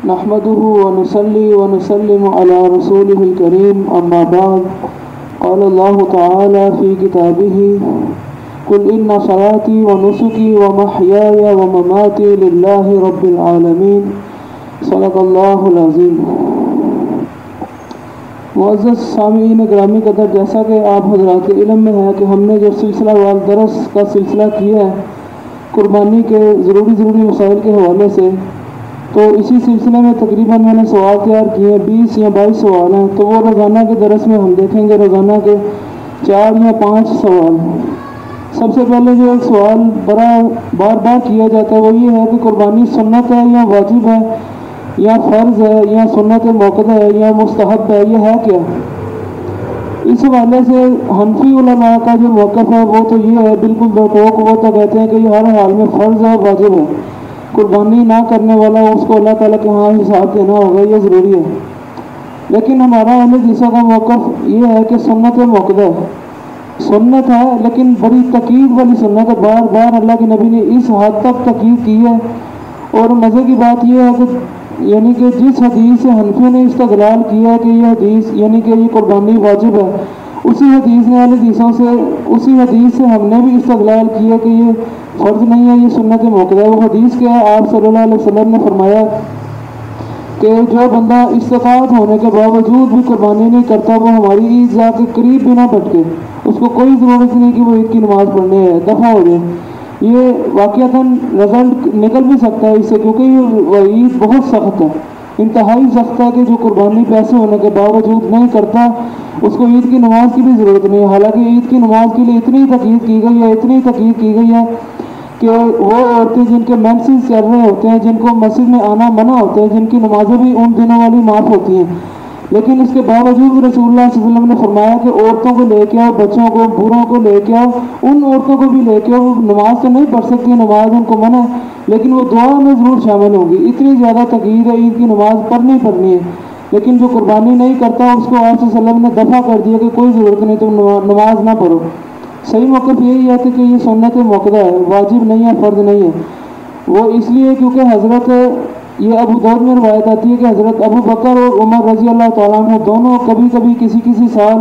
نحمده ونصلي ونسلم على رسوله الكريم أما بعد قال الله تعالى في كتابه قل إن صلاتي ونسكي ومحياي ومماتي لله رب العالمين صدق الله العظيم۔ معزز سامعین گرامی قدر، جیسا کہ آپ حضرات کے علم میں ہے کہ ہم نے جو سلسلہ وار درس کا سلسلہ کیا ہے قربانی کے ضروری مسائل کے حوالے سے، تو اسی سلسلے میں تقریباً میں نے سوال تیار کیے ہیں، 20 یا 22 سوال ہیں، تو وہ روزانہ کے درس میں ہم دیکھیں گے روزانہ کے 4 یا 5 سوال۔ سب سے پہلے جو ایک سوال بار بار کیا جاتا ہے وہ یہ ہے کہ قربانی سنت ہے یا واجب ہے یا فرض ہے یا سنت موقدہ ہے یا مستحب ہے، یہ ہے کیا؟ اس حوالے سے حنفی علماء کا جو موقف ہے وہ تو یہ ہے بالکل دو ٹوک، وہ تو کہتے ہیں کہ یہ ہر حال میں فرض ہے، واجب ہے، قربانی نہ کرنے والا اس کو اللہ تعالیٰ کے ہاں حساب دینا ہوگا، یہ ضروری ہے۔ لیکن ہمارا اہل حدیثوں کا موقف یہ ہے کہ سنت موقدہ ہے، سنت ہے لیکن بڑی تاکید والی سنت ہے، بار بار اللہ کے نبی نے اس حد تک تاکید کی ہے۔ اور مزے کی بات یہ ہے کہ یعنی کہ جس حدیث سے حنفیوں نے استدلال کیا کہ یہ حدیث یعنی کہ یہ قربانی واجب ہے، اسی حدیث نے اہل حدیثوں سے اسی حدیث سے ہم نے بھی استدلال کیا کہ یہ فرض نہیں ہے، یہ سنت موقدہ ہے۔ وہ حدیث کیا ہے؟ آپ صلی اللہ علیہ وسلم نے فرمایا کہ جو بندہ استطاعت ہونے کے باوجود بھی قربانی نہیں کرتا وہ ہماری عید جا کے قریب بھی نہ پٹکے، اس کو کوئی ضرورت نہیں کہ وہ عید کی نماز پڑھنے ہے، دفع ہو جائے۔ یہ واقعتاً رزلٹ نکل بھی سکتا ہے اس سے، کیونکہ یہ عید بہت سخت ہے، انتہائی سخت ہے کہ جو قربانی پیسے ہونے کے باوجود نہیں کرتا اس کو عید کی نماز کی بھی ضرورت نہیں ہے۔ حالانکہ عید کی نماز کے لیے اتنی تاکید کی گئی ہے کہ وہ عورتیں جن کے مینسز چل رہے ہوتے ہیں، جن کو مسجد میں آنا منع ہوتا ہے، جن کی نمازیں بھی ان دنوں والی معاف ہوتی ہیں، لیکن اس کے باوجود رسول اللہ صلی اللہ علیہ وسلم نے فرمایا کہ عورتوں کو لے کے آؤ، بچوں کو، بوڑھوں کو لے کے آؤ، ان عورتوں کو بھی لے کے آؤ، وہ نماز تو نہیں پڑھ سکتی، نماز ان کو منع ہے لیکن وہ دعا میں ضرور شامل ہوں گی۔ اتنی زیادہ تاکید ہے، عید کی نماز پڑھنی ہے، لیکن جو قربانی نہیں کرتا اس کو آپ صلی اللہ علیہ وسلم نے دفع کر دیا کہ کوئی ضرورت نہیں، تم نماز نہ پڑھو۔ صحیح موقف یہی ہے کہ یہ سنت موقدہ ہے، واجب نہیں ہے، فرض نہیں ہے۔ وہ اس لیے کیونکہ حضرت یہ ابو داؤد میں روایت آتی ہے کہ حضرت ابو بکر اور عمر رضی اللہ تعالیٰ عنہ دونوں کبھی کسی سال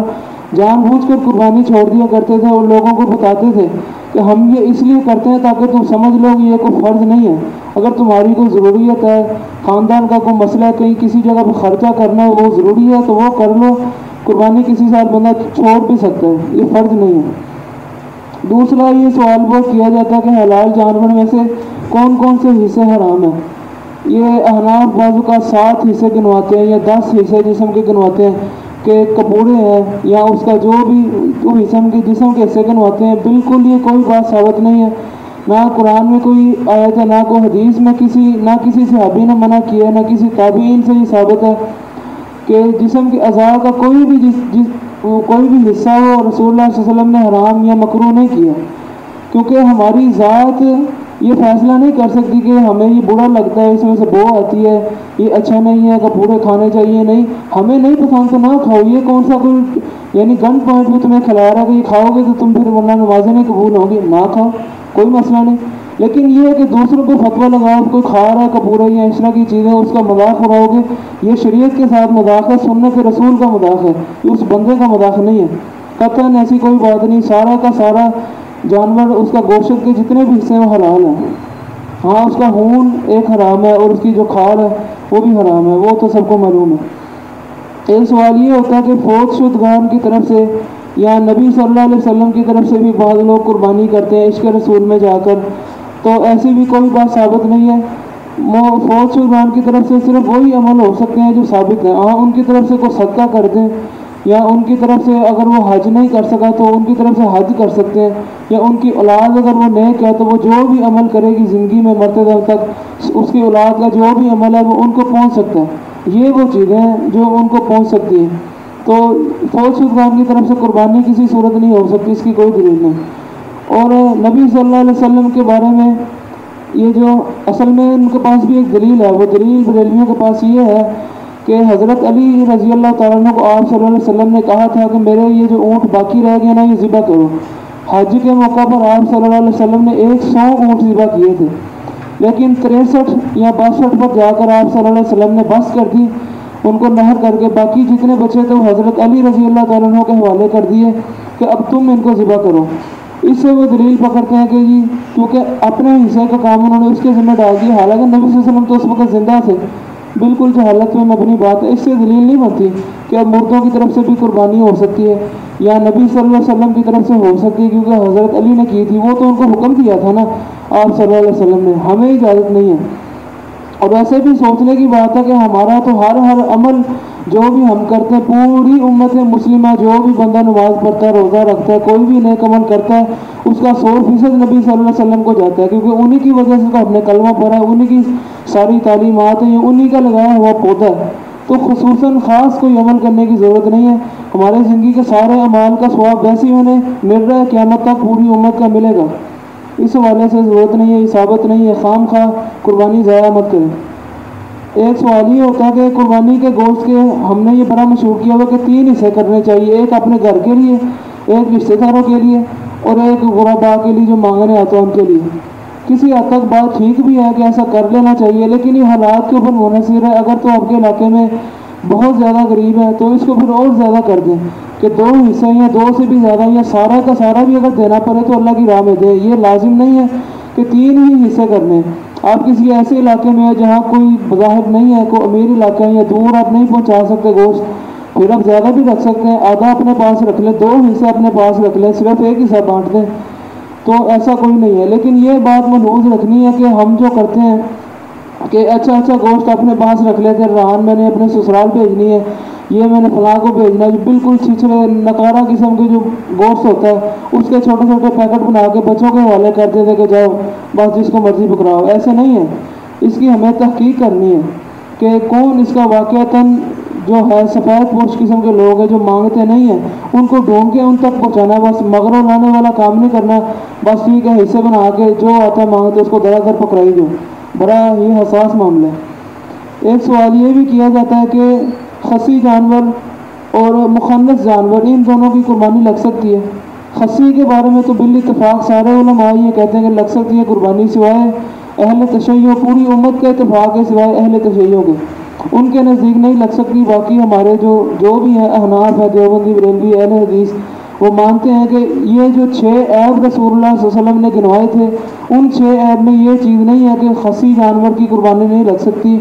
جان بوجھ کر قربانی چھوڑ دیا کرتے تھے اور لوگوں کو بتاتے تھے کہ ہم یہ اس لیے کرتے ہیں تاکہ تم سمجھ لو کہ یہ کوئی فرض نہیں ہے، اگر تمہاری کوئی ضروریت ہے، خاندان کا کوئی مسئلہ ہے، کہیں کسی جگہ پہ خرچہ کرنا ہے وہ ضروری ہے تو وہ کر لو، قربانی کسی سال بندہ چھوڑ بھی سکتا ہے، یہ فرض نہیں ہے۔ دوسرا یہ سوال وہ کیا جاتا ہے کہ حلال جانور میں سے کون کون سے حصے حرام ہیں۔ یہ احناف بعض کا 7 حصے گنواتے ہیں یا 10 حصے جسم کے گنواتے ہیں کہ کپڑے ہیں یا اس کا جو بھی جسم کے حصے گنواتے ہیں۔ بالکل یہ کوئی بات ثابت نہیں ہے، نہ قرآن میں کوئی آیت ہے، نہ کوئی حدیث میں نہ کسی صحابی نے منع کیا ہے، نہ کسی تابعین سے یہ ثابت ہے کہ جسم کے اعضاء کا کوئی بھی حصہ ہو رسول اللہ صلی اللہ علیہ وسلم نے حرام یا مکروہ نہیں کیا، کیونکہ ہماری ذات یہ فیصلہ نہیں کر سکتی کہ ہمیں یہ برا لگتا ہے، اس میں سے بو آتی ہے، یہ اچھا نہیں ہے، کپڑے کھانے چاہیے، نہیں، ہمیں نہیں پسند تو نہ کھاؤ۔ یہ کون سا کوئی یعنی گن پوائنٹ بھی تمہیں کھلا رہا ہے کہ یہ کھاؤ گے تو تم پھر ورنہ نمازیں نہیں قبول ہوگی، نہ کھاؤ، کوئی مسئلہ نہیں۔ لیکن یہ ہے کہ دوسروں کو فتویٰ لگاؤ، کوئی کھا رہا ہے کپڑے یا اس طرح کی چیزیں، اس کا مذاق اڑاؤ گے، یہ شریعت کے ساتھ مذاق ہے، سنت رسول کا مذاق ہے، یہ اس بندے کا مذاق نہیں ہے۔ قطعاً ایسی کوئی بات نہیں، سارا کا سارا جانور اس کا گوشت کے جتنے بھی حصے وہ حلال ہیں۔ ہاں اس کا خون ایک حرام ہے اور اس کی جو کھال ہے وہ بھی حرام ہے، وہ تو سب کو معلوم ہے۔ ایک سوال یہ ہوتا ہے کہ فوت شدگان کی طرف سے یا نبی صلی اللہ علیہ وسلم کی طرف سے بھی بعض لوگ قربانی کرتے ہیں عشق رسول میں جا کر، تو ایسی بھی کوئی بات ثابت نہیں ہے۔ فوت شدگان کی طرف سے صرف وہی عمل ہو سکتے ہیں جو ثابت ہیں۔ ہاں ان کی طرف سے کوئی صدقہ کر دیں یا ان کی طرف سے اگر وہ حج نہیں کر سکا تو ان کی طرف سے حج کر سکتے ہیں، یا ان کی اولاد اگر وہ نیک ہے تو وہ جو بھی عمل کرے گی زندگی میں مرتے دم تک اس کی اولاد کا جو بھی عمل ہے وہ ان کو پہنچ سکتا ہے۔ یہ وہ چیزیں ہیں جو ان کو پہنچ سکتی ہیں، تو فوت شدگان کی طرف سے قربانی کسی صورت نہیں ہو سکتی، اس کی کوئی دلیل نہیں۔ اور نبی صلی اللہ علیہ وسلم کے بارے میں یہ جو اصل میں ان کے پاس بھی ایک دلیل ہے، وہ دلیل بریلویوں کے پاس یہ ہے کہ حضرت علی رضی اللہ تعالیٰ عنہ کو آپ صلی اللہ علیہ وسلم نے کہا تھا کہ میرے یہ جو اونٹ باقی رہ گئے نا یہ ذبح کرو۔ حج کے موقع پر آپ صلی اللہ علیہ وسلم نے 100 اونٹ ذبح کیے تھے، لیکن 63 یا 62 پر جا کر آپ صلی اللہ علیہ وسلم نے بس کر دی، ان کو نہر کر کے باقی جتنے بچے تھے وہ حضرت علی رضی اللہ تعالیٰ عنہ کے حوالے کر دیے کہ اب تم ان کو ذبح کرو۔ اس سے وہ دلیل پکڑتے ہیں کہ جی کیونکہ اپنے حصے کا کام انہوں نے اس کے ذمہ ڈال دیا، حالانکہ نبی صلی اللہ علیہ وسلم تو اس وقت زندہ تھے۔ بالکل جہالت میں مبنی بات ہے، اس سے دلیل نہیں بنتی کہ اب مردوں کی طرف سے بھی قربانی ہو سکتی ہے یا نبی صلی اللہ علیہ وسلم کی طرف سے ہو سکتی ہے، کیونکہ حضرت علی نے کی تھی، وہ تو ان کو حکم دیا تھا نا آپ صلی اللہ علیہ وسلم نے، ہمیں اجازت نہیں ہے۔ اور ویسے بھی سوچنے کی بات ہے کہ ہمارا تو ہر عمل جو بھی ہم کرتے ہیں، پوری امت مسلمہ جو بھی بندہ نماز پڑھتا ہے، روزہ رکھتا ہے، کوئی بھی نیک عمل کرتا ہے، اس کا 100% نبی صلی اللہ علیہ وسلم کو جاتا ہے، کیونکہ انہی کی وجہ سے تو ہم نے کلمہ پڑھا ہے، انہی کی ساری تعلیمات ہیں، یہ انہی کا لگایا ہوا پودا ہے۔ تو خصوصاً خاص کوئی عمل کرنے کی ضرورت نہیں ہے، ہمارے زندگی کے سارے اعمال کا ثواب ویسے ہی انہیں مل رہا ہے، قیامت تک پوری امت کا ملے گا۔ اس حوالے سے ضرورت نہیں ہے، ثابت نہیں ہے، خام خواہ قربانی ضائع مت کریں۔ ایک سوال یہ ہوتا ہے کہ قربانی کے گوشت کے ہم نے یہ بڑا مشہور کیا ہوا کہ 3 حصے کرنے چاہیے، ایک اپنے گھر کے لیے، ایک رشتہ داروں کے لیے، اور ایک غرباء کے لیے جو مانگنے آتا ہے ان کے لیے۔ کسی حد تک بات ٹھیک بھی ہے کہ ایسا کر لینا چاہیے، لیکن یہ حالات کے اوپر منحصر ہے۔ اگر تو آپ کے علاقے میں بہت زیادہ غریب ہے تو اس کو پھر اور زیادہ کر دیں کہ 2 حصے یا 2 سے بھی زیادہ یا سارا کا سارا بھی اگر دینا پڑے تو اللہ کی راہ میں دے۔ یہ لازم نہیں ہے کہ 3 ہی حصے کرنے۔ آپ کسی ایسے علاقے میں ہیں جہاں کوئی بظاہر نہیں ہے، کوئی امیر علاقہ ہے یا دور آپ نہیں پہنچا سکتے گوشت، پھر آپ زیادہ بھی رکھ سکتے ہیں، آدھا اپنے پاس رکھ لیں، 2 حصے اپنے پاس رکھ لیں، صرف 1 حصہ بانٹ دیں، تو ایسا کوئی نہیں ہے۔ لیکن یہ بات ملحوظ رکھنی ہے کہ ہم جو کرتے ہیں کہ اچھا گوشت اپنے پاس رکھ لیتے ہیں، رہان میں نے اپنے سسرال بھیجنی ہے، یہ میں نے فلاں کو بھیجنا ہے، بالکل چھچھڑے نکارا قسم کے جو گوشت ہوتا ہے اس کے چھوٹے چھوٹے پیکٹ بنا کے بچوں کے حوالے کر دیتے کہ جاؤ بس جس کو مرضی پکڑاؤ۔ ایسے نہیں ہے، اس کی ہمیں تحقیق کرنی ہے کہ کون اس کا واقعتاً جو ہے سفید پوش قسم کے لوگ ہیں جو مانگتے نہیں ہیں، ان کو ڈھونڈ کے ان تک پہنچانا ہے، بس مغرب لانے والا کام نہیں کرنا، بس ٹھیک ہے حصے بنا کے جو آتا ہے مانگتے اس کو درا در پکڑائی دو، بڑا یہ حساس معاملہ ہے۔ ایک سوال یہ بھی کیا جاتا ہے کہ خصی جانور اور مخنث جانور ان دونوں کی قربانی لگ سکتی ہے؟ خصی کے بارے میں تو بالاتفاق سارے علماء یہ کہتے ہیں کہ لگ سکتی ہے قربانی، سوائے اہل تشیع، پوری امت کا اتفاق ہے سوائے اہل تشیع کے، ان کے نزدیک نہیں لگ سکتی۔ باقی ہمارے جو بھی ہیں احناف ہے، دیوبندی، بریلوی، اہل حدیث، وہ مانتے ہیں کہ یہ جو 6 عیب رسول اللہ صلی اللہ علیہ وسلم نے گنوائے تھے، ان 6 عیب میں یہ چیز نہیں ہے کہ خصی جانور کی قربانی نہیں لگ سکتی۔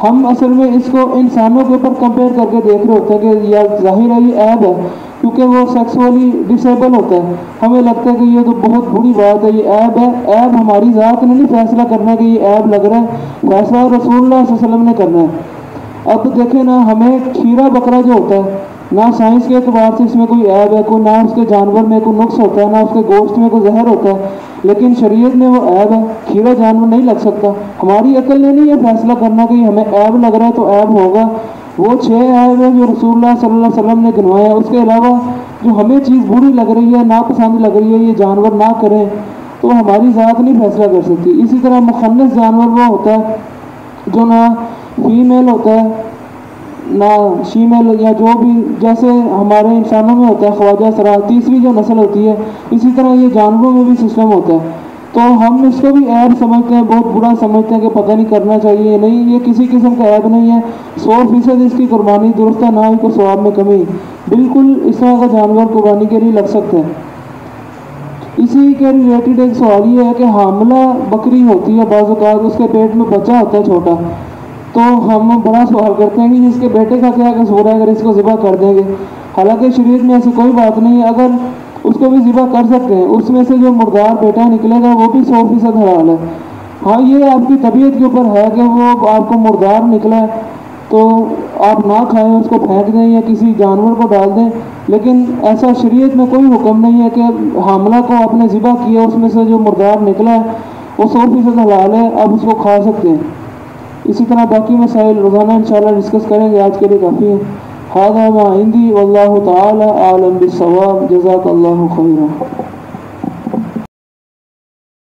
ہم اصل میں اس کو انسانوں کے اوپر کمپیئر کر کے دیکھ رہے ہوتے ہیں کہ یہ ظاہر ہے یہ عیب ہے، کیونکہ وہ سیکسولی ڈسیبل ہوتا ہے، ہمیں لگتا ہے کہ یہ تو بہت بری بات ہے، یہ عیب ہے۔ عیب ہماری ذات نے نہیں فیصلہ کرنا کہ یہ عیب لگ رہا ہے، فیصلہ رسول اللہ صلی اللہ علیہ وسلم نے کرنا ہے۔ اب دیکھیں نا، ہمیں کھیرا بکرا جو ہوتا ہے، نہ سائنس کے اعتبار سے اس میں کوئی عیب ہے، کوئی نہ اس کے جانور میں کوئی نقص ہوتا ہے، نہ اس کے گوشت میں کوئی زہر ہوتا ہے، لیکن شریعت میں وہ عیب ہے، کھیرا جانور نہیں لگ سکتا۔ ہماری عقل نے نہیں یہ فیصلہ کرنا کہ ہمیں عیب لگ رہا ہے تو عیب ہوگا۔ وہ 6 عیب ہیں جو رسول اللہ صلی اللہ علیہ وسلم نے گنوائے ہیں، اس کے علاوہ جو ہمیں چیز بری لگ رہی ہے، ناپسند لگ رہی ہے، یہ جانور نہ کریں، تو ہماری ذات نہیں فیصلہ کر سکتی۔ اسی طرح مخنث جانور وہ ہوتا ہے جو نہ فیمیل ہوتا ہے نہ شیمیل، یا جو بھی جیسے ہمارے انسانوں میں ہوتا ہے خواجہ سرا، تیسری جو نسل ہوتی ہے، اسی طرح یہ جانوروں میں بھی سسٹم ہوتا ہے، تو ہم اس کو بھی عیب سمجھتے ہیں، بہت برا سمجھتے ہیں کہ پتہ نہیں کرنا چاہیے۔ نہیں، یہ کسی قسم کا عیب نہیں ہے، 100% اس کی قربانی درست ہے، نہ ہی کوئی ثواب میں کمی، بالکل اس طرح کا جانور قربانی کے لیے لگ سکتے ہیں۔ اسی کے ریلیٹڈ ایک سوال یہ ہے کہ حاملہ بکری ہوتی ہے، بعض اوقات اس کے پیٹ میں بچہ ہوتا ہے چھوٹا، تو ہم بڑا سوال کرتے ہیں کہ اس کے بیٹے کا کیا قصور ہے اگر اس کو ذبح کر دیں گے؟ حالانکہ شریعت میں ایسی کوئی بات نہیں ہے، اگر اس کو بھی ذبح کر سکتے ہیں، اس میں سے جو مردار بیٹا نکلے گا وہ بھی 100% حلال ہے۔ ہاں، یہ آپ کی طبیعت کے اوپر ہے کہ وہ آپ کو مردار نکلا ہے تو آپ نہ کھائیں، اس کو پھینک دیں یا کسی جانور کو ڈال دیں، لیکن ایسا شریعت میں کوئی حکم نہیں ہے کہ حاملہ کو آپ نے ذبح کیا، اس میں سے جو مردار نکلا ہے وہ 100% حلال ہے، آپ اس کو کھا سکتے ہیں۔ اسی طرح باقی مسائل روزانہ انشاءاللہ ڈسکس کریں گے، آج کے لیے کافی ہے۔ ھذا ما عندی واللہ تعالی اعلم بالصواب، جزاک اللہ خیرا۔